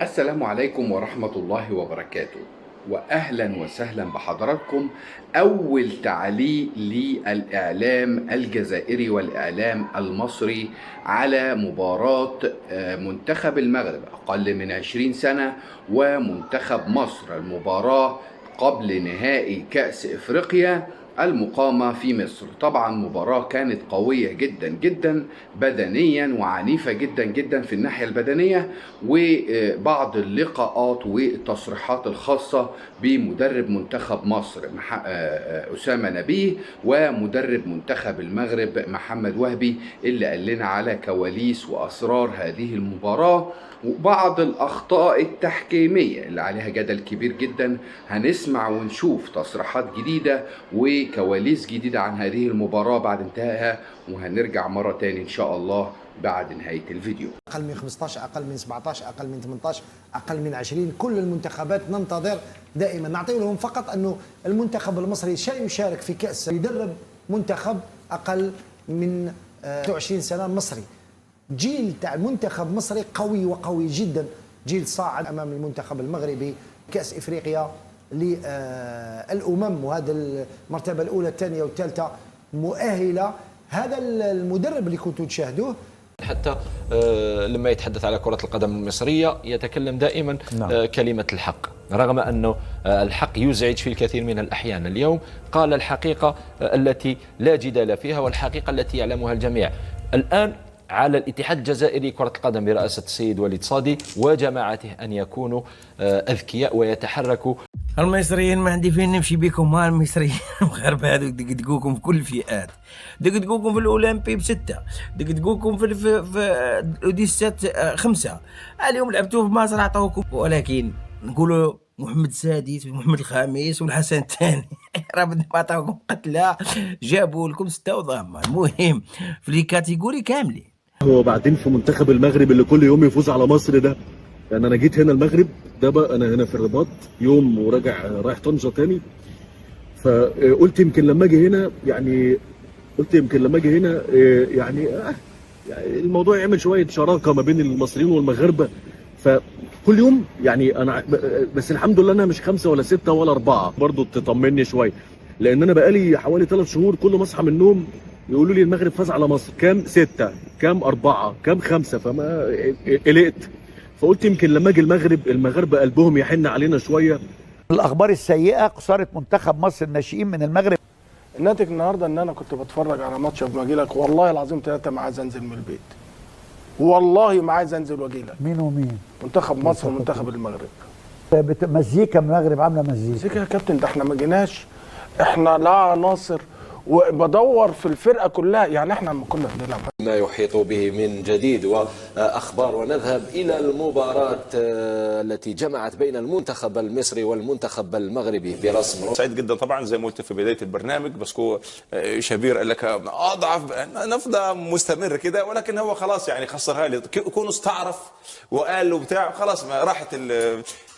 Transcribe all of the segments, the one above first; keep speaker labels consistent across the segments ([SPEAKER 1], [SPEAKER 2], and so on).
[SPEAKER 1] السلام عليكم ورحمة الله وبركاته، وأهلا وسهلا بحضراتكم. أول تعليق للإعلام الجزائري والإعلام المصري على مباراة منتخب المغرب أقل من 20 سنة ومنتخب مصر، المباراة قبل نهائي كأس إفريقيا المقامة في مصر. طبعا مباراة كانت قوية جدا جدا بدنيا وعنيفة جدا جدا في الناحية البدنية، وبعض اللقاءات والتصريحات الخاصة بمدرب منتخب مصر أسامة نبيه ومدرب منتخب المغرب محمد وهبي اللي قال لنا على كواليس وأسرار هذه المباراة وبعض الأخطاء التحكيمية اللي عليها جدل كبير جدا. هنسمع ونشوف تصريحات جديدة وكواليس جديدة عن هذه المباراة بعد انتهائها، وهنرجع مرة تاني إن شاء الله بعد نهاية الفيديو.
[SPEAKER 2] أقل من 15، أقل من 17، أقل من 18، أقل من 20، كل المنتخبات ننتظر دائما. نعطي لهم فقط أنه المنتخب المصري يشارك في كأس، يدرب منتخب أقل من 20 سنة مصري. جيل تاع المنتخب المصري قوي وقوي جدا، جيل صاعد أمام المنتخب المغربي كأس إفريقيا للأمم، وهذا المرتبة الأولى الثانية والثالثة مؤهلة. هذا المدرب اللي كنتوا تشاهدوه
[SPEAKER 3] حتى لما يتحدث على كرة القدم المصرية يتكلم دائما كلمة الحق، رغم أنه الحق يزعج في الكثير من الأحيان. اليوم قال الحقيقة التي لا جدال فيها والحقيقة التي يعلمها الجميع. الآن على الاتحاد الجزائري كرة القدم برئاسة السيد وليد صادي وجماعته أن يكونوا أذكياء ويتحركوا.
[SPEAKER 4] المصريين ما عندي فين نمشي بكم، ما المصريين المغاربه هذوك دقدقوكم في كل الفئات، دقدقوكم في الاولمبي ب6، دقدقوكم في الاوديسات 5. اليوم لعبتوا في مصر عطاوكم، ولكن نقولوا محمد السادس ومحمد الخامس والحسن الثاني راه ما عطاوكم قتله، جابوا لكم 6 وضامه. المهم في لي كاتيجوري كاملين.
[SPEAKER 5] وبعدين في منتخب المغرب اللي كل يوم يفوز على مصر ده، يعني انا جيت هنا المغرب ده بقى، انا هنا في الرباط يوم وراجع رايح طنجة تاني، فقلت يمكن لما اجي هنا يعني الموضوع يعمل شويه شراكه ما بين المصريين والمغاربه. فكل يوم يعني انا بس الحمد لله انا مش 5 ولا 6 ولا 4 برضه تطمني شويه، لان انا بقالي حوالي 3 شهور كل ما اصحى من النوم يقولوا لي المغرب فاز على مصر، كام 6، كام 4، كام 5، فما قلقت. فقلت يمكن لما اجي المغاربه قلبهم يحن علينا شويه.
[SPEAKER 6] الاخبار السيئه خساره منتخب مصر الناشئين من المغرب.
[SPEAKER 7] الناتج النهارده ان انا كنت بتفرج على ماتش في مجيلك، والله العظيم 3 ما عايز انزل من البيت، والله ما عايز انزل واجيلك.
[SPEAKER 6] مين ومين؟
[SPEAKER 7] منتخب مصر ومنتخب المغرب.
[SPEAKER 6] مزيكا من المغرب عامله مزيكا
[SPEAKER 7] يا كابتن، ده احنا ما جيناش، احنا لا عناصر، وبدور في الفرقه كلها. يعني احنا لما كنا بنلعب
[SPEAKER 3] ما يحيط به من جديد وأخبار، ونذهب إلى المباراة التي جمعت بين المنتخب المصري والمنتخب المغربي برسم.
[SPEAKER 8] سعيد جدا طبعا زي ما قلت في بدايه البرنامج، بس هو شبير قال لك اضعف نفضل مستمر كده، ولكن هو خلاص يعني خسرها لي، كونه استعرف وقال له بتاع خلاص ما راحت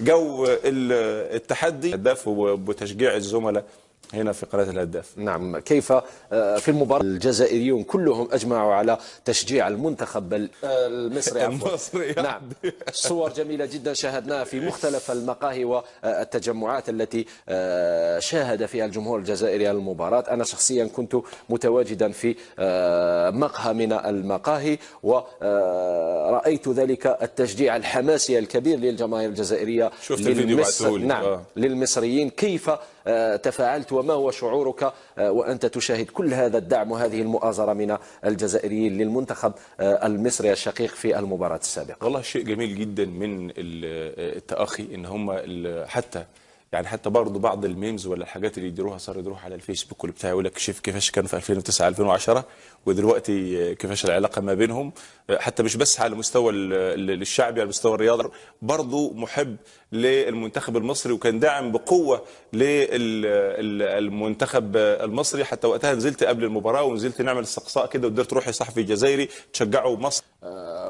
[SPEAKER 8] جو التحدي. هداف وبتشجيع الزملاء هنا في قناة الهداف.
[SPEAKER 3] نعم، كيف في المباراة الجزائريون كلهم أجمعوا على تشجيع المنتخب المصري
[SPEAKER 8] المصري
[SPEAKER 3] نعم، صور جميلة جدا شاهدناها في مختلف المقاهي والتجمعات التي شاهد فيها الجمهور الجزائري المباراة. أنا شخصيا كنت متواجدا في مقهى من المقاهي ورأيت ذلك التشجيع الحماسي الكبير للجماهير الجزائرية.
[SPEAKER 8] شفت الفيديو
[SPEAKER 3] نعم للمصريين. كيف تفاعلت وما هو شعورك وأنت تشاهد كل هذا الدعم وهذه المؤازرة من الجزائريين للمنتخب المصري الشقيق في المباراة السابقة؟
[SPEAKER 8] والله شيء جميل جدا من التأخي، ان هم حتى برضه بعض الميمز ولا الحاجات اللي يديروها صاروا يديروها على الفيسبوك واللي بتاع، يقول لك شوف كيفاش كانوا في 2009 2010 ودلوقتي كيفاش العلاقه ما بينهم، حتى مش بس على مستوى الشعبي، على مستوى الرياضه برضه محب للمنتخب المصري، وكان داعم بقوه للمنتخب المصري. حتى وقتها نزلت قبل المباراه ونزلت نعمل استقصاء كده ودرت روحي صحفي جزائري تشجعوا مصر.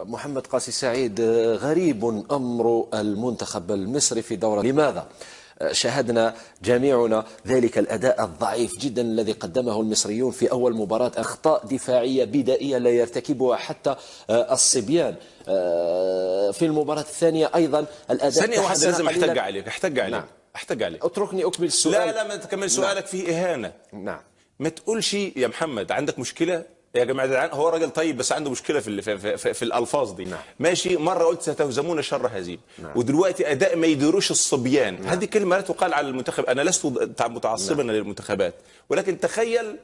[SPEAKER 3] محمد قاسي سعيد، غريب امر المنتخب المصري في دوره، لماذا شاهدنا جميعنا ذلك الأداء الضعيف جدا الذي قدمه المصريون في أول مباراة، أخطاء دفاعية بدائية لا يرتكبها حتى الصبيان. في المباراة الثانية أيضا الأداء
[SPEAKER 8] ثانية واحدة لازم
[SPEAKER 3] قليلاً.
[SPEAKER 8] أحتج عليك
[SPEAKER 3] نعم.
[SPEAKER 8] أحتج عليك.
[SPEAKER 3] اتركني أكمل السؤال.
[SPEAKER 8] لا ما تكمل سؤالك، فيه إهانة.
[SPEAKER 3] نعم.
[SPEAKER 8] ما تقولش يا محمد عندك مشكلة يا جماعة، هو راجل طيب بس عنده مشكلة في الألفاظ دي.
[SPEAKER 3] نعم.
[SPEAKER 8] ماشي، مرة قلت ستهزمون شر هزيم.
[SPEAKER 3] نعم.
[SPEAKER 8] ودلوقتي أداء ما يديروش الصبيان. نعم. هذه كلمة لا تقال على المنتخب. أنا لست متعصبا
[SPEAKER 3] نعم.
[SPEAKER 8] للمنتخبات، ولكن تخيل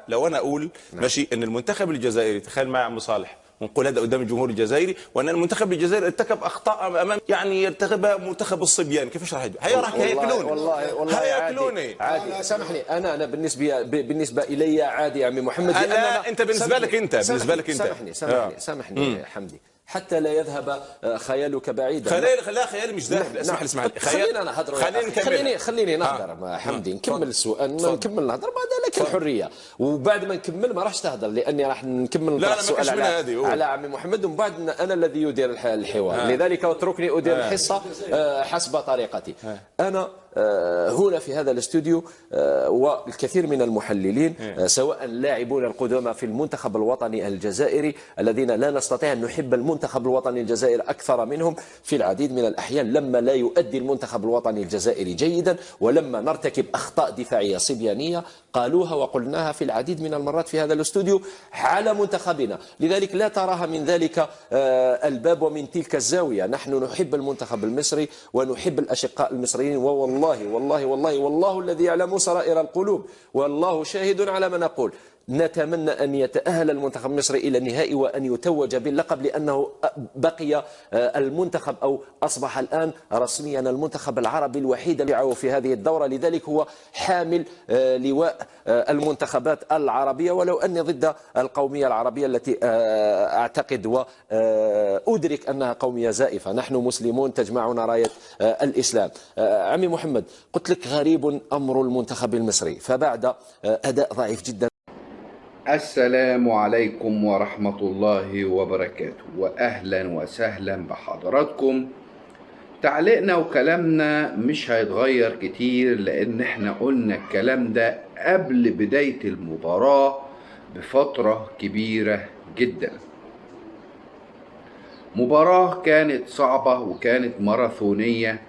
[SPEAKER 8] لو أنا أقول
[SPEAKER 3] نعم.
[SPEAKER 8] ماشي إن المنتخب الجزائري، تخيل معي عم صالح ونقول هذا قدام الجمهور الجزائري، وان المنتخب الجزائري ارتكب اخطاء امام يرتكبها منتخب الصبيان، كيفاش راح هياكلوني؟
[SPEAKER 3] والله
[SPEAKER 8] هياكلوني.
[SPEAKER 3] عادي. سامحني، انا بالنسبه الي عادي يا عمي محمد.
[SPEAKER 8] انت بالنسبه لك انت
[SPEAKER 3] سامحني حمدي، حتى لا يذهب خيالك بعيدا.
[SPEAKER 8] خيالي مش ذاهب. اسمح لي
[SPEAKER 3] خلينا نهضر. خليني نهضر حمدي، نكمل السؤال، نكمل نهضر بعد لك الحريه، وبعد ما نكمل ما راحش تهضر لاني راح نكمل نطرح السؤال على عمي محمد، ومن بعد انا الذي يدير الحوار. لذلك اتركني ادير الحصه حسب طريقتي. انا هنا في هذا الاستوديو والكثير من المحللين سواء اللاعبون القدامى في المنتخب الوطني الجزائري الذين لا نستطيع أن نحب المنتخب الوطني الجزائري أكثر منهم في العديد من الأحيان لما لا يؤدي المنتخب الوطني الجزائري جيدا، ولما نرتكب أخطاء دفاعية صبيانية قالوها وقلناها في العديد من المرات في هذا الاستوديو على منتخبنا. لذلك لا تراها من ذلك الباب ومن تلك الزاوية. نحن نحب المنتخب المصري ونحب الأشقاء المصريين، والله الذي يعلم سرائر القلوب، والله شاهد على ما نقول. نتمنى أن يتأهل المنتخب المصري إلى النهائي وأن يتوج باللقب، لأنه بقي المنتخب أو أصبح الآن رسميا المنتخب العربي الوحيد الذي في هذه الدورة، لذلك هو حامل لواء المنتخبات العربية، ولو أني ضد القومية العربية التي أعتقد وأدرك أنها قومية زائفة. نحن مسلمون تجمعنا راية الإسلام. عمي محمد، قلت لك غريب أمر المنتخب المصري، فبعد أداء ضعيف جدا.
[SPEAKER 1] السلام عليكم ورحمة الله وبركاته، وأهلا وسهلا بحضراتكم. تعليقنا وكلامنا مش هيتغير كتير، لأن احنا قلنا الكلام ده قبل بداية المباراة بفترة كبيرة جدا. مباراة كانت صعبة وكانت ماراثونية،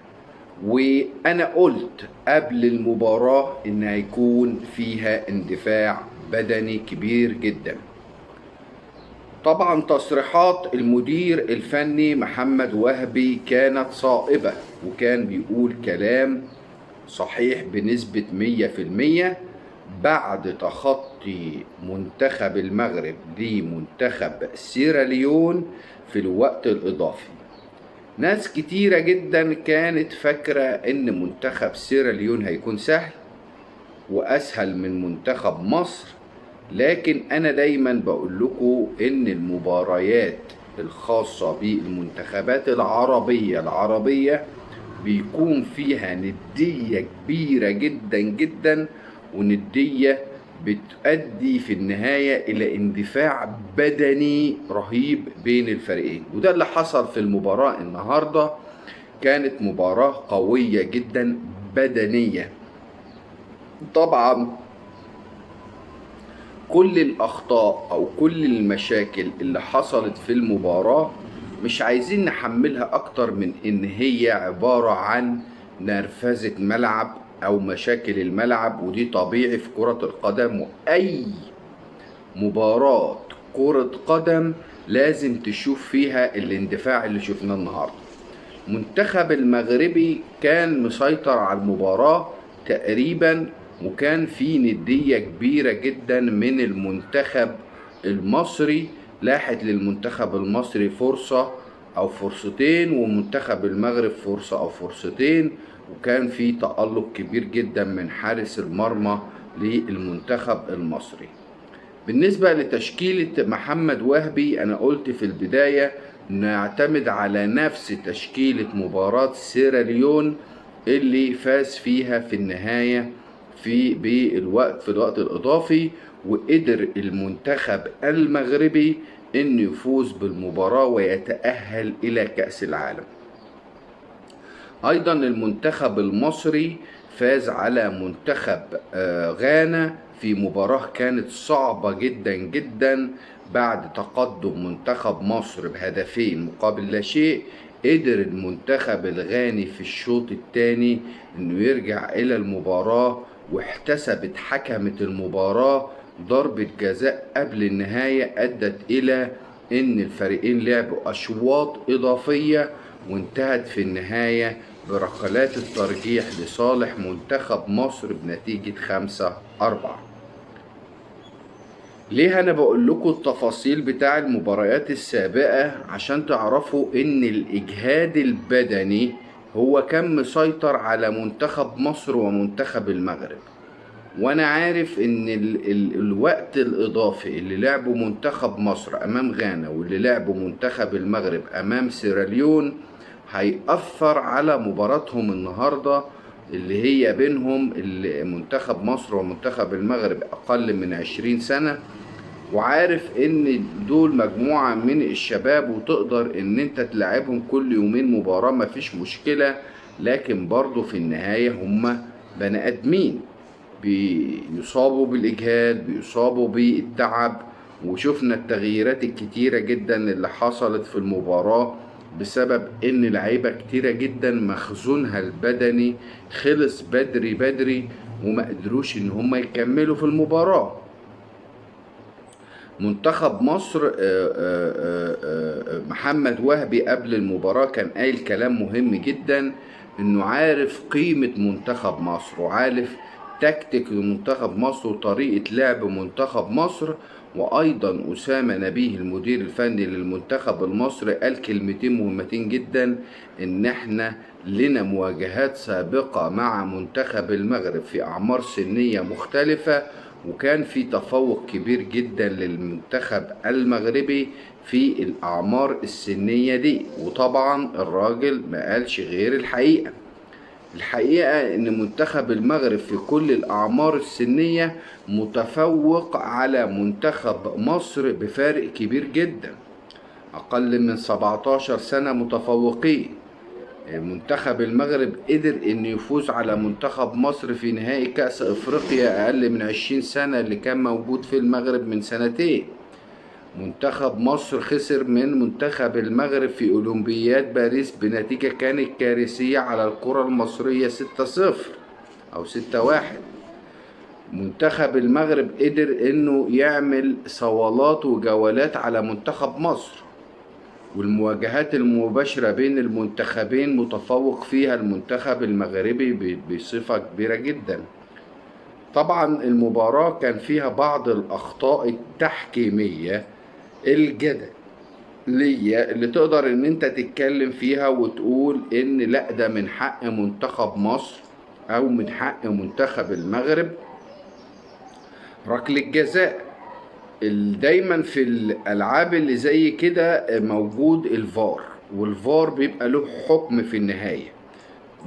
[SPEAKER 1] وأنا قلت قبل المباراة إن هيكون فيها اندفاع بدني كبير جدا. طبعا تصريحات المدير الفني محمد وهبي كانت صائبة، وكان بيقول كلام صحيح بنسبة 100% بعد تخطي منتخب المغرب لمنتخب سيراليون في الوقت الإضافي. ناس كتيرة جدا كانت فاكرة ان منتخب سيراليون هيكون سهل واسهل من منتخب مصر، لكن انا دايما بقول لكم ان المباريات الخاصة بالمنتخبات العربية بيكون فيها ندية كبيرة جدا جدا، وندية بتؤدي في النهاية إلى اندفاع بدني رهيب بين الفريقين، وده اللي حصل في المباراة النهاردة. كانت مباراة قوية جدا بدنية. طبعا كل الأخطاء أو كل المشاكل اللي حصلت في المباراة مش عايزين نحملها أكتر من إن هي عبارة عن نرفزة ملعب أو مشاكل الملعب، ودي طبيعي في كرة القدم، وأي مباراة كرة قدم لازم تشوف فيها الاندفاع اللي شفناه النهاردة. المنتخب المغربي كان مسيطر على المباراة تقريبا، وكان في ندية كبيرة جدا من المنتخب المصري. لاحت للمنتخب المصري فرصة أو فرصتين، ومنتخب المغرب فرصة أو فرصتين، وكان في تألق كبير جدا من حارس المرمى للمنتخب المصري. بالنسبة لتشكيلة محمد وهبي، أنا قلت في البداية نعتمد على نفس تشكيلة مباراة سيراليون اللي فاز فيها في النهاية في الوقت الإضافي، وقدر المنتخب المغربي إنه يفوز بالمباراة ويتأهل إلى كأس العالم. أيضا المنتخب المصري فاز على منتخب غانا في مباراة كانت صعبة جدا جدا. بعد تقدم منتخب مصر بهدفين مقابل لا شيء، قدر المنتخب الغاني في الشوط الثاني انه يرجع الى المباراة، واحتسبت حكمة المباراة ضربة جزاء قبل النهاية ادت الى ان الفريقين لعبوا اشواط اضافية، وانتهت في النهاية بركلات الترجيح لصالح منتخب مصر بنتيجة 5-4. ليه انا بقول لكم التفاصيل بتاع المباريات السابقة؟ عشان تعرفوا ان الاجهاد البدني هو كان مسيطر على منتخب مصر ومنتخب المغرب. وانا عارف ان الوقت الاضافي اللي لعبه منتخب مصر امام غانا واللي لعبه منتخب المغرب امام سيراليون هيأثر على مباراتهم النهاردة اللي هي بينهم منتخب مصر ومنتخب المغرب اقل من 20 سنة. وعارف ان دول مجموعة من الشباب وتقدر ان انت تلعبهم كل يومين مباراة مفيش مشكلة، لكن برضو في النهاية هم بني ادمين بيصابوا بالاجهاد، بيصابوا بالتعب. وشفنا التغييرات الكتيرة جدا اللي حصلت في المباراة بسبب ان لعيبة كتيرة جدا مخزونها البدني خلص بدري بدري وما قدروش ان هم يكملوا في المباراة. منتخب مصر محمد وهبي قبل المباراة كان قايل كلام مهم جدا، انه عارف قيمة منتخب مصر وعارف تكتيك لمنتخب مصر وطريقة لعب منتخب مصر. وايضا اسامة نبيه المدير الفني للمنتخب المصري قال كلمتين مهمتين جدا، ان احنا لنا مواجهات سابقة مع منتخب المغرب في اعمار سنية مختلفة، وكان في تفوق كبير جدا للمنتخب المغربي في الاعمار السنية دي. وطبعا الراجل ما قالش غير الحقيقة. الحقيقة ان منتخب المغرب في كل الاعمار السنية متفوق على منتخب مصر بفارق كبير جدا، اقل من 17 سنة متفوقين. منتخب المغرب قدر انه يفوز على منتخب مصر في نهائي كأس افريقيا اقل من 20 سنة اللي كان موجود في المغرب من سنتين. منتخب مصر خسر من منتخب المغرب في اولمبياد باريس بنتيجة كانت كارثية على الكرة المصرية 6-0 او 6-1. منتخب المغرب قدر انه يعمل صولات وجولات على منتخب مصر، والمواجهات المباشرة بين المنتخبين متفوق فيها المنتخب المغربي بصفة كبيرة جدا. طبعا المباراة كان فيها بعض الأخطاء التحكيمية الجدلية اللي تقدر ان انت تتكلم فيها وتقول ان لا ده من حق منتخب مصر او من حق منتخب المغرب ركلة جزاء. دايما في الالعاب اللي زي كده موجود الفار، والفار بيبقى له حكم في النهاية.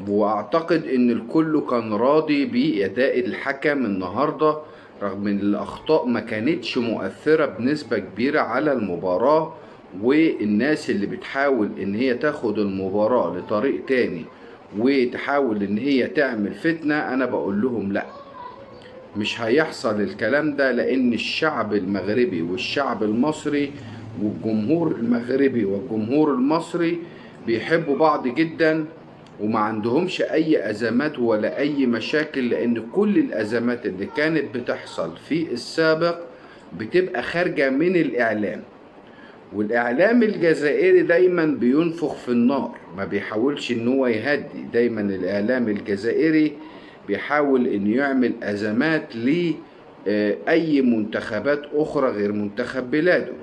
[SPEAKER 1] واعتقد ان الكل كان راضي بأداء الحكم النهاردة رغم ان الاخطاء ما كانتش مؤثرة بنسبة كبيرة على المباراة. والناس اللي بتحاول ان هي تاخد المباراة لطريق تاني وتحاول ان هي تعمل فتنة، انا بقول لهم لا، مش هيحصل الكلام ده، لان الشعب المغربي والشعب المصري والجمهور المغربي والجمهور المصري بيحبوا بعض جدا وما عندهمش اي ازمات ولا اي مشاكل، لان كل الازمات اللي كانت بتحصل في السابق بتبقى خارجة من الاعلام، والاعلام الجزائري دايما بينفخ في النار، ما بيحاولش ان هو يهدي. دايما الاعلام الجزائري بيحاول انه يعمل ازمات لاي منتخبات اخرى غير منتخب بلاده.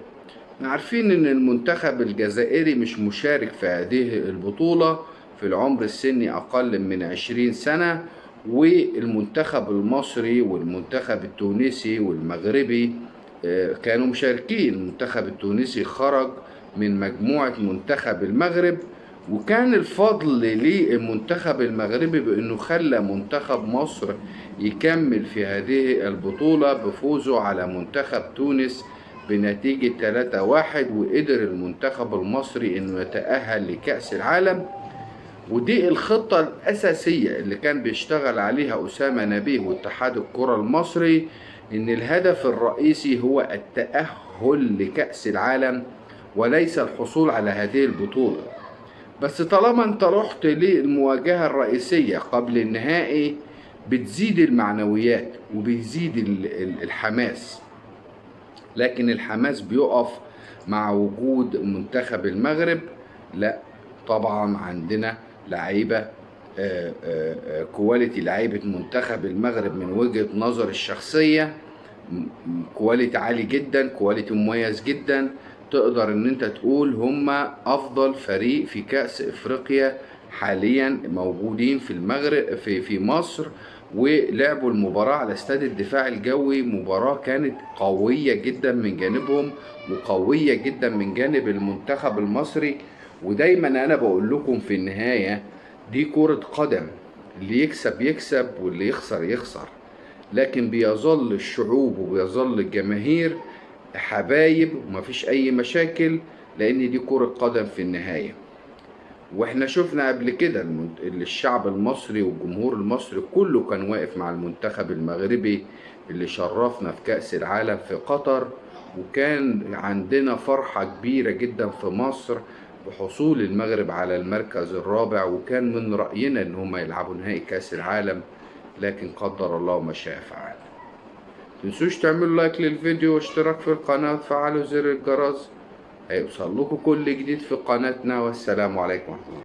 [SPEAKER 1] عارفين ان المنتخب الجزائري مش مشارك في هذه البطولة في العمر السني اقل من 20 سنة، والمنتخب المصري والمنتخب التونسي والمغربي كانوا مشاركين. المنتخب التونسي خرج من مجموعة منتخب المغرب، وكان الفضل للمنتخب المغربي بأنه خلى منتخب مصر يكمل في هذه البطولة بفوزه على منتخب تونس بنتيجة 3-1، وقدر المنتخب المصري أنه يتأهل لكأس العالم. ودي الخطة الأساسية اللي كان بيشتغل عليها أسامة نبيه واتحاد الكرة المصري، إن الهدف الرئيسي هو التأهل لكأس العالم وليس الحصول على هذه البطولة. بس طالما انت رحت للمواجهة الرئيسية قبل النهائي بتزيد المعنويات وبيزيد الحماس، لكن الحماس بيقف مع وجود منتخب المغرب. لا طبعا عندنا لعيبة كواليتي، لعيبة منتخب المغرب من وجهة نظر الشخصية كواليتي عالي جدا، كواليتي مميز جدا. تقدر ان انت تقول هم افضل فريق في كأس افريقيا حاليا موجودين في المغرب في مصر، ولعبوا المباراة على استاد الدفاع الجوي. مباراة كانت قوية جدا من جانبهم وقوية جدا من جانب المنتخب المصري. ودايما انا بقول لكم في النهاية دي كرة قدم، اللي يكسب يكسب واللي يخسر يخسر، لكن بيظل الشعوب وبيظل الجماهير حبايب ومفيش اي مشاكل، لان دي كرة قدم في النهاية. واحنا شفنا قبل كده الشعب المصري والجمهور المصري كله كان واقف مع المنتخب المغربي اللي شرفنا في كأس العالم في قطر، وكان عندنا فرحة كبيرة جدا في مصر بحصول المغرب على المركز الرابع، وكان من رأينا ان هم يلعبوا نهائي كأس العالم، لكن قدر الله ما شاء فعل. متنسوش تعملوا لايك للفيديو واشتراك في القناة وتفعلوا زر الجرس، هيوصل لكم كل جديد في قناتنا. والسلام عليكم ورحمة الله.